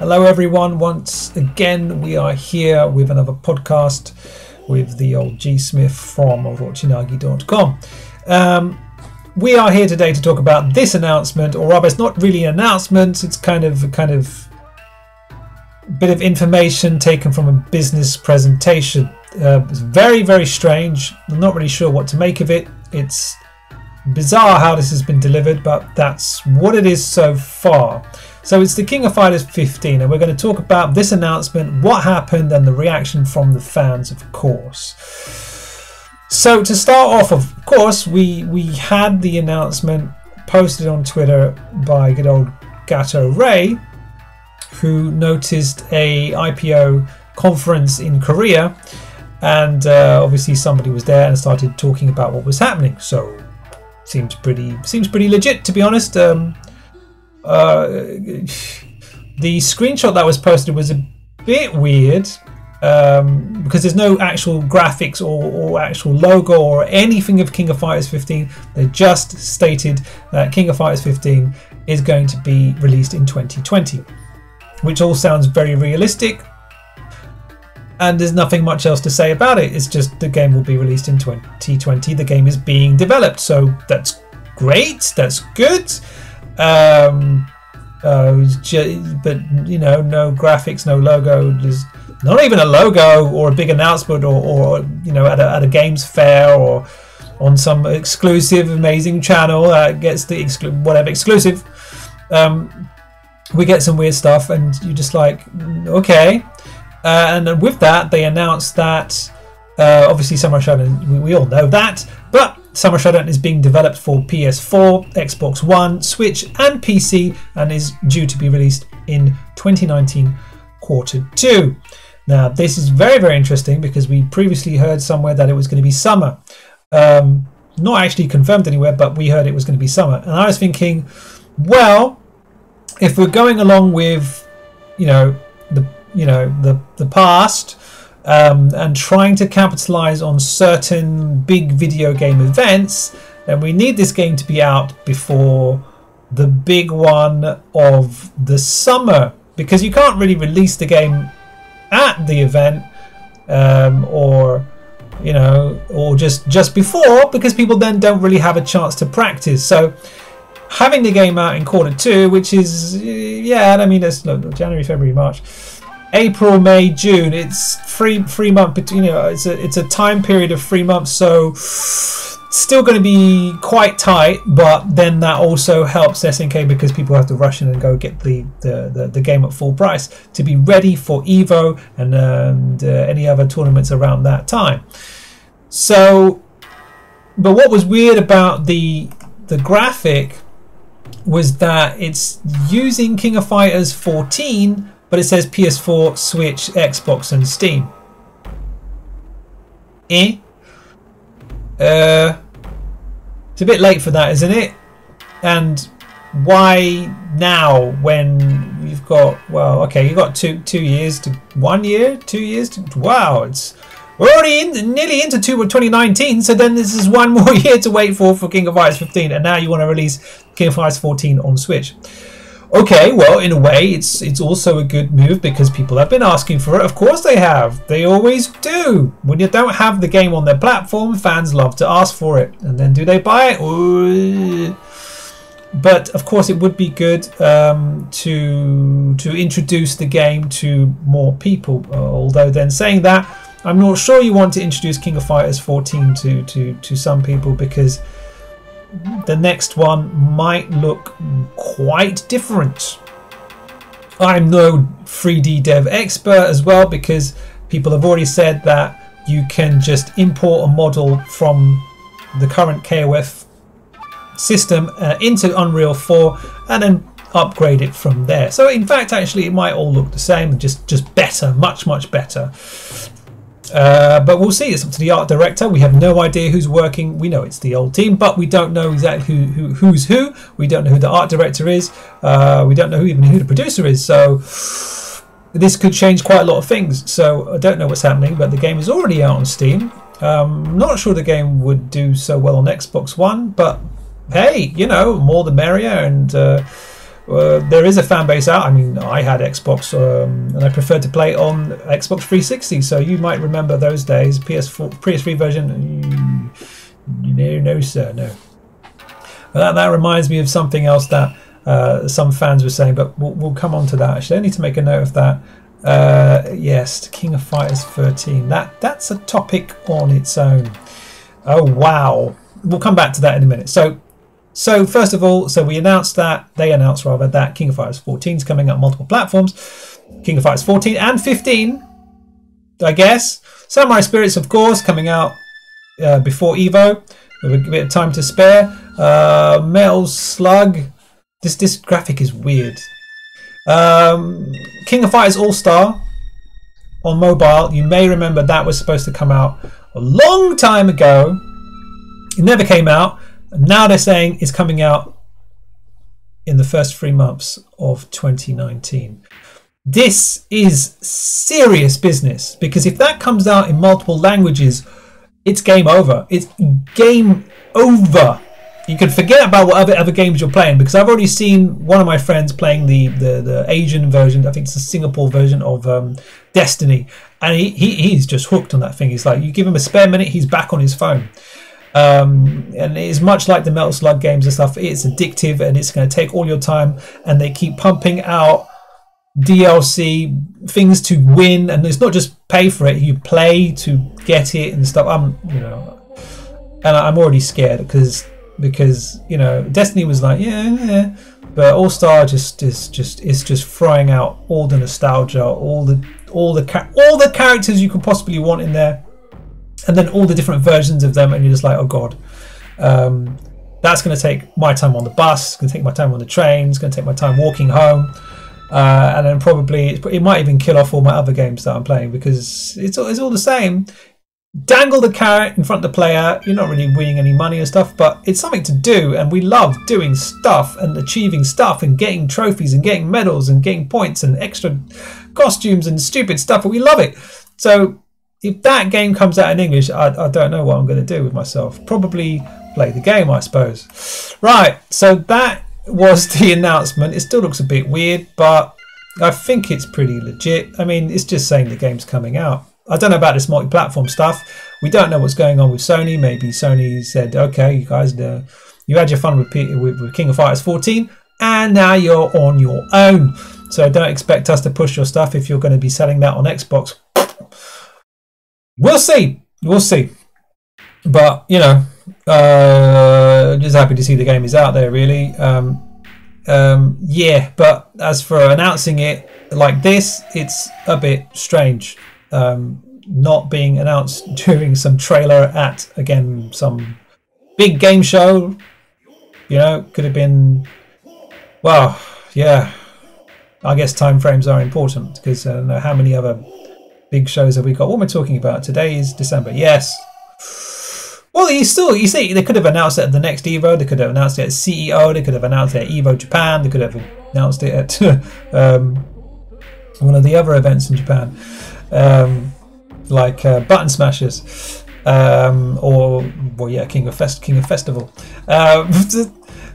Hello everyone, once again we are here with another podcast with the old G Smith from Orochinagi.com. We are here today to talk about this announcement, or rather it's not really an announcement, it's kind of a bit of information taken from a business presentation. It's very, very strange. I'm not really sure what to make of it. It's bizarre how this has been delivered, but that's what it is so far. So it's the King of Fighters 15, and we're going to talk about this announcement, what happened, and the reaction from the fans, of course. So to start off, of course, we had the announcement posted on Twitter by good old Gato Ray, who noticed a IPO conference in Korea, and obviously somebody was there and started talking about what was happening. So seems pretty legit, to be honest. The screenshot that was posted was a bit weird because there's no actual graphics or actual logo or anything of King of Fighters 15. They just stated that King of Fighters 15 is going to be released in 2020, which all sounds very realistic, and there's nothing much else to say about it. It's just the game will be released in 2020. The game is being developed, so that's great, that's good. But you know, no graphics, no logo. There's not even a logo or a big announcement, or you know, at a games fair or on some exclusive amazing channel that gets the whatever exclusive. We get some weird stuff, and you're just like, okay. And with that, they announced that obviously Samurai Shodown, we all know that, but Samurai Shodown is being developed for PS4, Xbox One, Switch and PC, and is due to be released in 2019 Q2. Now this is very, very interesting because we previously heard somewhere that it was going to be summer. Not actually confirmed anywhere, but we heard it was going to be summer, and I was thinking, well, if we're going along with the past, and trying to capitalize on certain big video game events, then we need this game to be out before the big one of the summer, because you can't really release the game at the event, or just before, because people then don't really have a chance to practice. So having the game out in Q2, which is that's January, February, March, April, May, June, it's three months between, it's a time period of 3 months, so still going to be quite tight, but then that also helps SNK because people have to rush in and go get the game at full price to be ready for Evo and any other tournaments around that time. So, but what was weird about the graphic was that it's using King of Fighters 14, but it says PS4, Switch, Xbox and Steam. It's a bit late for that, isn't it? And why now, when we've got, well, okay, you've got 2 years to 1 year, 2 years to, wow, we're already nearly into 2019, so then this is 1 more year to wait for King of Fighters 15, and now you want to release King of Fighters 14 on Switch. Okay, well, in a way, it's also a good move because people have been asking for it. Of course they have. They always do. When you don't have the game on their platform, fans love to ask for it. And then do they buy it? Ooh. But, of course, it would be good to introduce the game to more people. Although then saying that, I'm not sure you want to introduce King of Fighters 14 to some people, because the next one might look quite different. I'm no 3D dev expert as well, because people have already said that you can just import a model from the current KOF system into Unreal 4 and then upgrade it from there. So in fact, actually, it might all look the same, just better, much better. But we'll see. It's up to the art director. We have no idea who's working. We know it's the old team, but we don't know exactly who's who. We don't know who the art director is. We don't know even who the producer is. So this could change quite a lot of things. So I don't know what's happening, but the game is already out on Steam. I'm not sure the game would do so well on Xbox One, but hey, more the merrier. And there is a fan base out. I mean, I had Xbox and I preferred to play on Xbox 360, so you might remember those days. PS3 version, no sir, no. But that reminds me of something else that some fans were saying, but we'll come on to that. Actually, I need to make a note of that. Yes, King of Fighters 13. That's a topic on its own. Oh wow, we'll come back to that in a minute. So first of all, so they announced that King of Fighters 14 is coming out on multiple platforms. King of Fighters 14 and 15, I guess. Samurai Spirits, of course, coming out before Evo with a bit of time to spare. Metal Slug. This graphic is weird. King of Fighters All-Star on mobile. You may remember that was supposed to come out a long time ago. It never came out. Now they're saying it's coming out in the first 3 months of 2019. This is serious business, because if that comes out in multiple languages, it's game over. It's game over. You can forget about whatever other games you're playing, because I've already seen one of my friends playing the Asian version. I think it's the Singapore version of Destiny, and he's just hooked on that thing. He's like, you give him a spare minute, he's back on his phone. And it's much like the Metal Slug games and stuff. It's addictive, and it's going to take all your time, and they keep pumping out DLC things to win, and it's not just pay for it, you play to get it and stuff. I'm already scared because Destiny was like yeah, but All Star is just throwing out all the nostalgia, all the characters you could possibly want in there, and then all the different versions of them, and you're just like, oh god, that's going to take my time on the bus, it's going to take my time on the train, it's going to take my time walking home, and then probably it might even kill off all my other games that I'm playing, because it's all the same. Dangle the carrot in front of the player, you're not really winning any money and stuff, but it's something to do, and we love doing stuff and achieving stuff and getting trophies and getting medals and getting points and extra costumes and stupid stuff, and we love it. So if that game comes out in English, I don't know what I'm going to do with myself. Probably play the game, I suppose. Right, so that was the announcement. It still looks a bit weird, but I think it's pretty legit. I mean, it's just saying the game's coming out. I don't know about this multi-platform stuff. We don't know what's going on with Sony. Maybe Sony said, okay, you guys, you had your fun with King of Fighters 14, and now you're on your own. So don't expect us to push your stuff if you're going to be selling that on Xbox. We'll see. We'll see. But, just happy to see the game is out there, really. Yeah, but as for announcing it like this, it's a bit strange. Not being announced during some trailer at, again, some big game show. Could have been, well, yeah, I guess time frames are important, because I don't know how many other big shows have we got. What am I talking about? Today is December. Yes. Well, you see, they could have announced it at the next Evo. They could have announced it at CEO. They could have announced it at Evo Japan. They could have announced it at one of the other events in Japan, like Button Smashers, or well, yeah, King of Festival.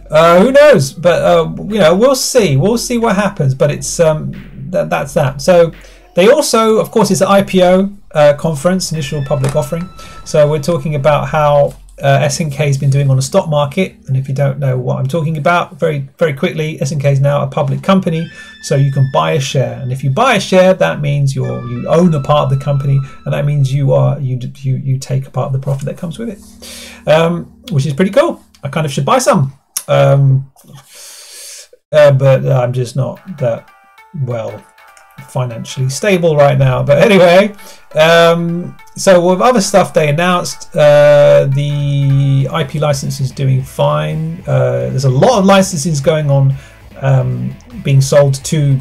Who knows? But we'll see. We'll see what happens. But it's that's that. So they also, of course, it's an IPO conference, initial public offering. So we're talking about how SNK has been doing on the stock market. And if you don't know what I'm talking about, very, very quickly, SNK is now a public company, so you can buy a share. And if you buy a share, that means you own a part of the company, and that means you take a part of the profit that comes with it, which is pretty cool. I kind of should buy some, but I'm just not that well financially stable right now. But anyway, so with other stuff they announced, the IP license is doing fine. There's a lot of licenses going on, being sold to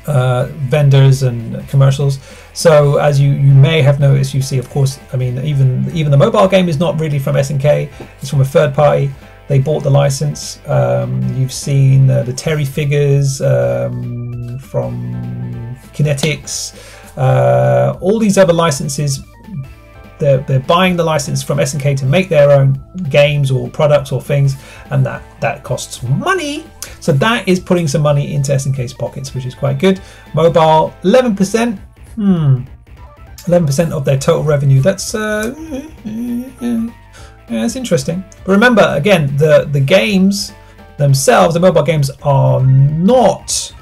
vendors and commercials. So as you may have noticed, you see, of course, I mean, even the mobile game is not really from SNK. It's from a third party. They bought the license. You've seen the Terry figures from Kinetics. All these other licenses they're buying the license from SNK to make their own games or products or things, and that costs money. So that is putting some money into SNK's pockets, which is quite good. Mobile, 11%. 11% of their total revenue. That's that's interesting. But remember, again, the games themselves, the mobile games, are not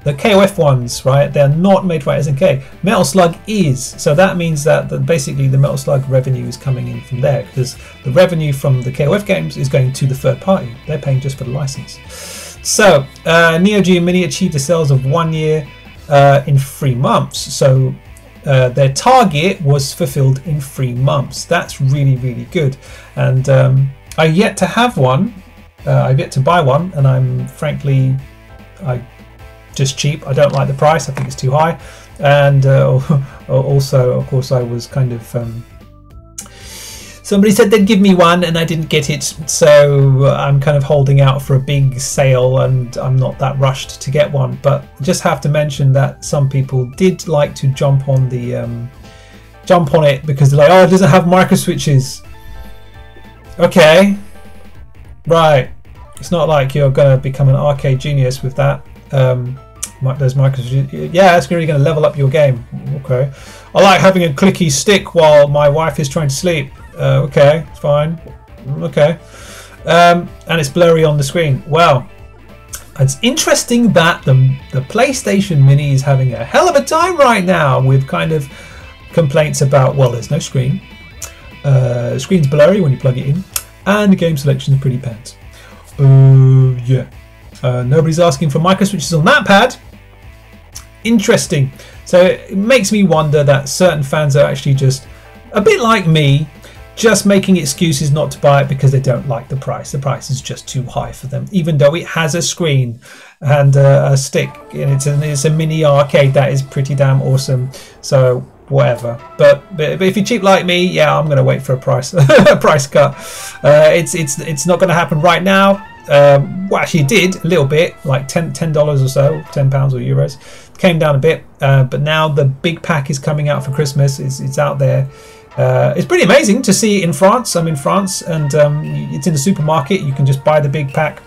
the KOF ones, right? They're not made by SNK. Metal Slug is, so that means that basically the Metal Slug revenue is coming in from there, because the revenue from the KOF games is going to the third party. They're paying just for the license. So Neo Geo Mini achieved the sales of 1 year in 3 months. So their target was fulfilled in 3 months. That's really, really good. And I've yet to have one. I've yet to buy one, and I'm frankly, just cheap. I don't like the price. I think it's too high. And also, of course, I was kind of somebody said they'd give me one, and I didn't get it. So I'm kind of holding out for a big sale, and I'm not that rushed to get one. But just have to mention that some people did like to jump on it because they're like, oh, it doesn't have micro switches. Okay, right. It's not like you're going to become an arcade genius with that. Those micro switches. Yeah, it's really going to level up your game. Okay. I like having a clicky stick while my wife is trying to sleep. Okay, it's fine. Okay. And it's blurry on the screen. Well, it's interesting that the PlayStation Mini is having a hell of a time right now with kind of complaints about, well, there's no screen. The screen's blurry when you plug it in, and the game selection is pretty pants. Yeah. Nobody's asking for micro switches on that pad. Interesting. So it makes me wonder that certain fans are actually just a bit like me, just making excuses not to buy it because they don't like the price. The price is just too high for them, even though it has a screen and a stick, and it's a mini arcade that is pretty damn awesome. So whatever. But if you're cheap like me, yeah, I'm going to wait for a price a price cut. It's not going to happen right now. Well, actually it did a little bit, like $10 or so, £10 or euros. Came down a bit, but now the big pack is coming out for Christmas. It's out there. It's pretty amazing to see in France. I'm in France, and it's in the supermarket. You can just buy the big pack.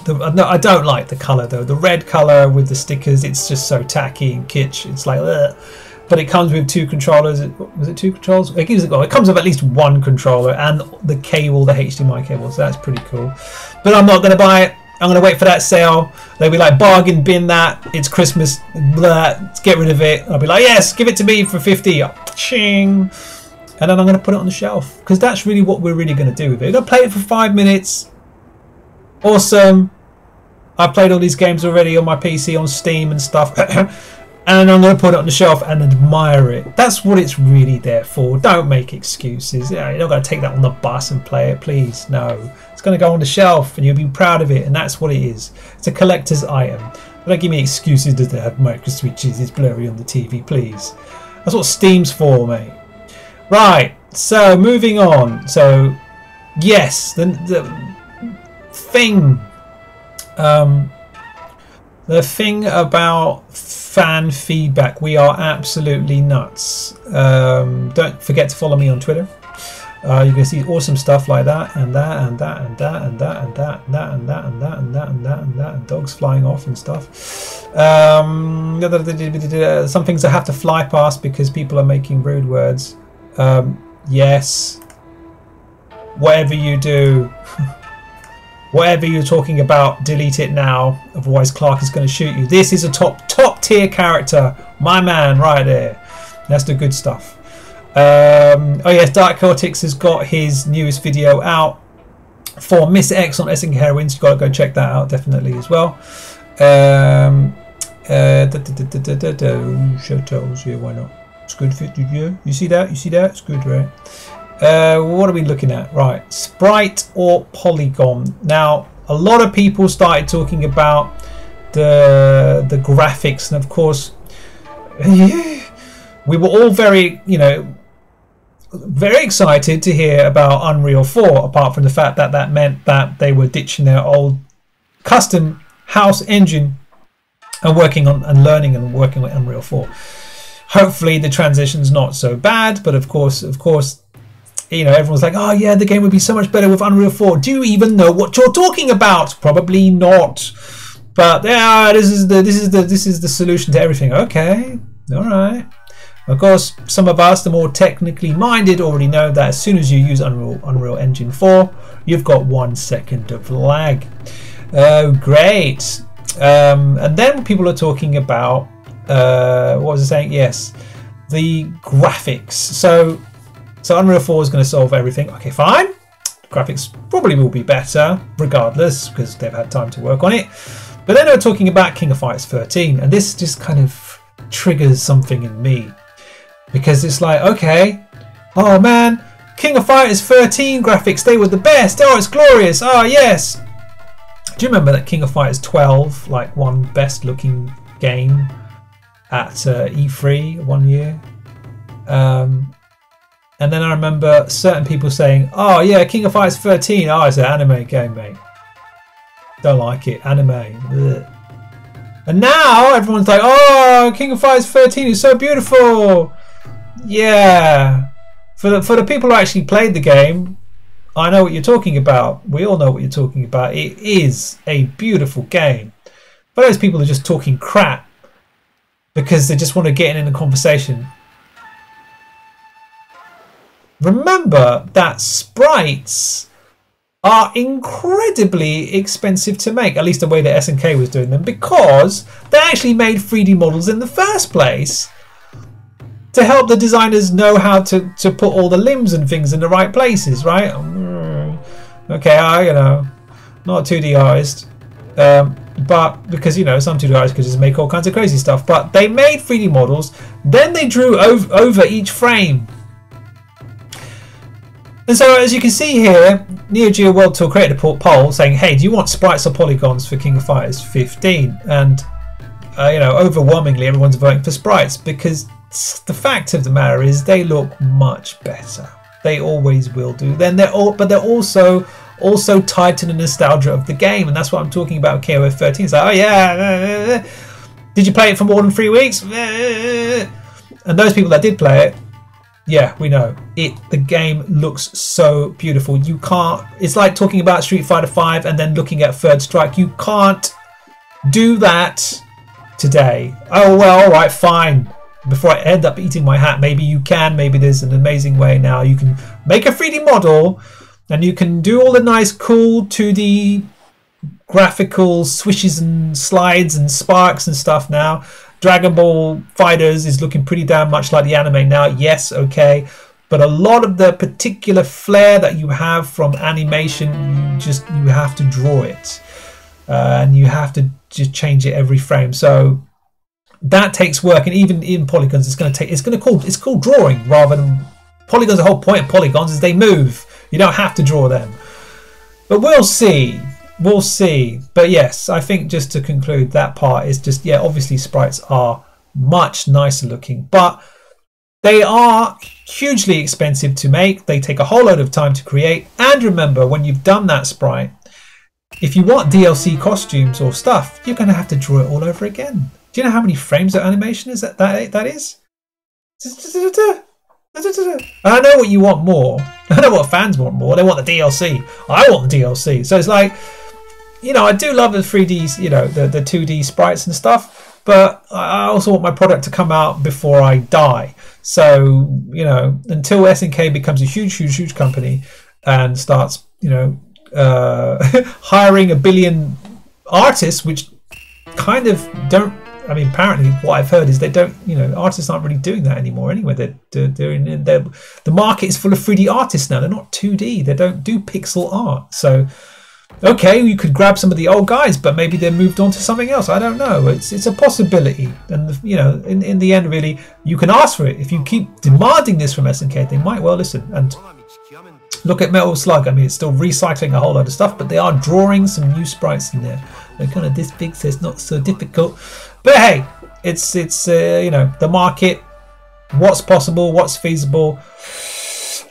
No, I don't like the colour though. The red colour with the stickers, it's just so tacky and kitsch. It's like, ugh. But it comes with 2 controllers. Was it 2 controls? It comes with at least 1 controller and the cable, the HDMI cable. So that's pretty cool. But I'm not going to buy it. I'm going to wait for that sale. They'll be like, bargain bin that. It's Christmas. Blah, let's get rid of it. I'll be like, yes, give it to me for 50. Ching. And then I'm going to put it on the shelf, because that's really what we're really going to do with it. We're going to play it for 5 minutes. Awesome. I've played all these games already on my PC, on Steam and stuff. And I'm going to put it on the shelf and admire it. That's what it's really there for. Don't make excuses. You're not going to take that on the bus and play it, please. No. It's going to go on the shelf and you'll be proud of it. And that's what it is. It's a collector's item. Don't give me excuses. Does it have micro switches? It's blurry on the TV, please. That's what Steam's for, mate. Right. So, moving on. So, yes. The thing... the thing about fan feedback, we are absolutely nuts. Don't forget to follow me on Twitter. You can see awesome stuff like that and that and that and that and that and that and that and that and that and that and that and that and dogs flying off and stuff. Some things I have to fly past because people are making rude words. Yes. Whatever you do. Whatever you're talking about, delete it now. Otherwise, Clark is going to shoot you. This is a top tier character, my man, right there. That's the good stuff. Oh yes, Dark Cortex has got his newest video out for Miss X on SNK Heroines. You've got to go check that out definitely as well. Show totals, yeah, why not? It's good fit, you see that? You see that? It's good, right? What are we looking at? Right, sprite or polygon. Now, a lot of people started talking about the graphics, and of course, we were all very, very excited to hear about Unreal 4. Apart from the fact that that meant that they were ditching their old custom house engine and working on and learning and working with Unreal 4. Hopefully the transition's not so bad, but of course, you know, everyone's like, oh yeah, the game would be so much better with Unreal 4. Do you even know what you're talking about? Probably not. But yeah, this is the solution to everything. Okay, all right. Of course, some of us, the more technically minded, already know that as soon as you use Unreal Engine 4, you've got 1 second of lag. Oh, great. And then people are talking about what was I saying? Yes, the graphics. So Unreal 4 is going to solve everything. Okay, fine. Graphics probably will be better regardless because they've had time to work on it. But then they're talking about King of Fighters 13, and this just kind of triggers something in me because it's like, okay, oh man, King of Fighters 13 graphics, they were the best. Oh, it's glorious. Oh yes. Do you remember that King of Fighters 12 like won best looking game at E3 one year? And then I remember certain people saying, oh yeah, King of Fighters 13, oh, it's an anime game, mate. Don't like it, anime. Ugh. And now everyone's like, oh, King of Fighters 13 is so beautiful. Yeah. For the people who actually played the game, I know what you're talking about. We all know what you're talking about. It is a beautiful game. For those people who are just talking crap because they just want to get in a conversation, remember that sprites are incredibly expensive to make, at least the way that SNK was doing them, because they actually made 3D models in the first place to help the designers know how to put all the limbs and things in the right places, right? Okay, you know, not a 2D artist, but because, you know, some 2D artists could just make all kinds of crazy stuff, but they made 3D models, then they drew over each frame. And so, as you can see here, Neo Geo World Tour created a poll saying, hey, do you want sprites or polygons for King of Fighters 15? And, you know, overwhelmingly everyone's voting for sprites because the fact of the matter is they look much better. They always will do. Then they're also tied to the nostalgia of the game, and that's what I'm talking about with KOF 13. It's like, oh yeah, did you play it for more than 3 weeks? And those people that did play it, yeah, we know it. The game looks so beautiful. You can't. It's like talking about Street Fighter 5 and then looking at Third Strike. You can't do that today. Oh well, all right, fine. Before I end up eating my hat, maybe you can. Maybe there's an amazing way now. You can make a 3D model, and you can do all the nice, cool 2D graphical swishes and slides and sparks and stuff now. Dragon Ball Fighters is looking pretty damn much like the anime now. Yes, okay, but a lot of the particular flair that you have from animation, you have to draw it, and you have to just change it every frame. So that takes work, and even in polygons, it's called drawing rather than polygons. The whole point of polygons is they move. You don't have to draw them, but we'll see. We'll see. But yes, I think just to conclude that part is just, yeah, obviously sprites are much nicer looking, but they are hugely expensive to make. They take a whole load of time to create. And remember, when you've done that sprite, if you want DLC costumes or stuff, you're going to have to draw it all over again. Do you know how many frames of animation is that is? I know what you want more. I know what fans want more. They want the DLC. I want the DLC. So it's like, you know, I do love the 3D, you know, the 2D sprites and stuff, but I also want my product to come out before I die. So, you know, until SNK becomes a huge company and starts, you know, hiring a billion artists, which kind of don't. I mean, apparently, what I've heard is they don't. You know, artists aren't really doing that anymore. Anyway, the market is full of 3D artists now. They're not 2D. They don't do pixel art. So, okay, you could grab some of the old guys, but maybe they moved on to something else. I don't know. It's a possibility. And you know, in the end, really, you can ask for it. If you keep demanding this from SNK, they might well listen. And look at Metal Slug. I mean, it's still recycling a whole lot of stuff, but they are drawing some new sprites in there. They're kind of this big, so it's not so difficult. But hey, it's you know, the market, what's possible, what's feasible.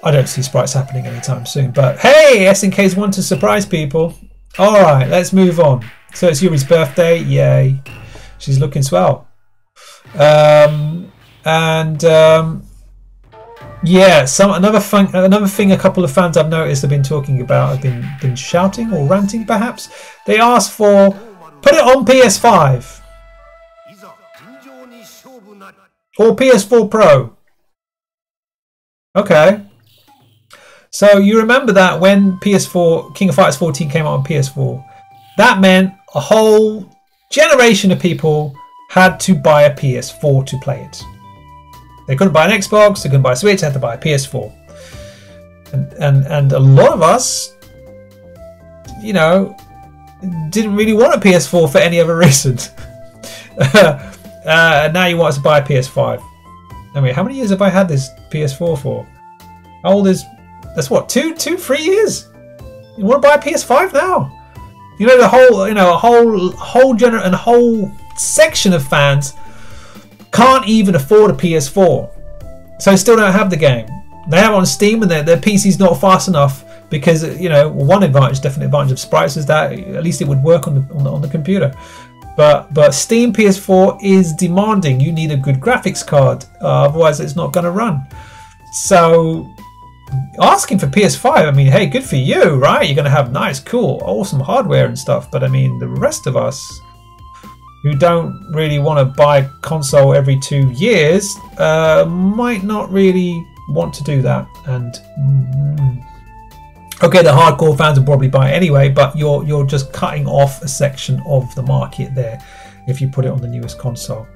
I don't see sprites happening anytime soon. But hey, SNK's want to surprise people. All right, let's move on. So it's Yuri's birthday. Yay, she's looking swell. And yeah, another thing a couple of fans I've noticed have been talking about, have been shouting or ranting perhaps. They asked for, put it on PS5 or PS4 Pro. Okay. So you remember that when PS4 King of Fighters 14 came out on PS4, that meant a whole generation of people had to buy a PS4 to play it. They couldn't buy an Xbox, they couldn't buy a Switch, they had to buy a PS4. And a lot of us, you know, didn't really want a PS4 for any other reason. Now you want us to buy a PS5. I mean, how many years have I had this PS4 for? How old is... That's what, 3 years? You want to buy a PS5 now? You know, the whole, you know, a whole section of fans can't even afford a PS4, so still don't have the game. They have it on Steam, and their PC's not fast enough because, you know, one definite advantage of Sprites is that at least it would work on the computer. But Steam PS4 is demanding. You need a good graphics card, otherwise it's not going to run. So asking for PS5, I mean, hey, good for you, right? You're going to have nice, cool, awesome hardware and stuff. But I mean, the rest of us who don't really want to buy a console every 2 years might not really want to do that. And okay, the hardcore fans will probably buy it anyway, but you're just cutting off a section of the market there if you put it on the newest console.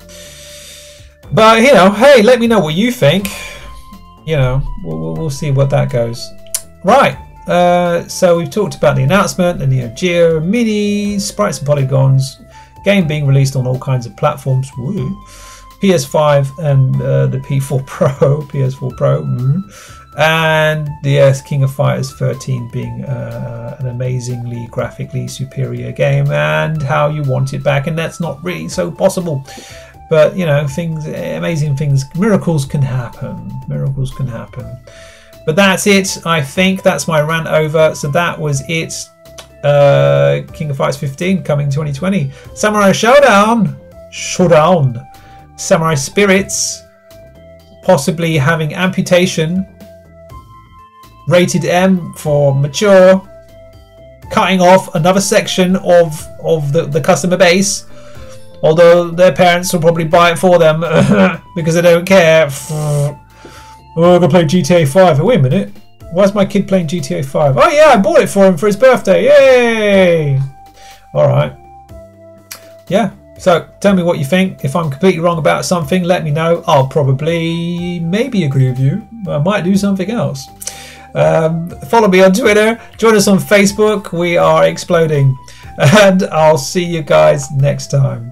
But you know, hey, let me know what you think. You know, we'll see what that goes. Right. So we've talked about the announcement, the Neo Geo Mini, sprites and polygons, game being released on all kinds of platforms. Woo. PS5 and the PS4 Pro, and the King of Fighters 13 being an amazingly graphically superior game, and how you want it back, and that's not really so possible. But you know, amazing things, miracles can happen. Miracles can happen. But that's it. I think that's my rant over. So that was it. King of Fighters 15 coming 2020. Samurai Showdown. Samurai Spirits possibly having amputation. Rated M for mature. Cutting off another section of the customer base. Although their parents will probably buy it for them because they don't care. Oh, I'm gonna play GTA 5. Wait a minute. Why is my kid playing GTA 5? Oh yeah, I bought it for him for his birthday. Yay! Alright. Yeah. So tell me what you think. If I'm completely wrong about something, let me know. I'll probably maybe agree with you. I might do something else. Follow me on Twitter. Join us on Facebook. We are exploding. And I'll see you guys next time.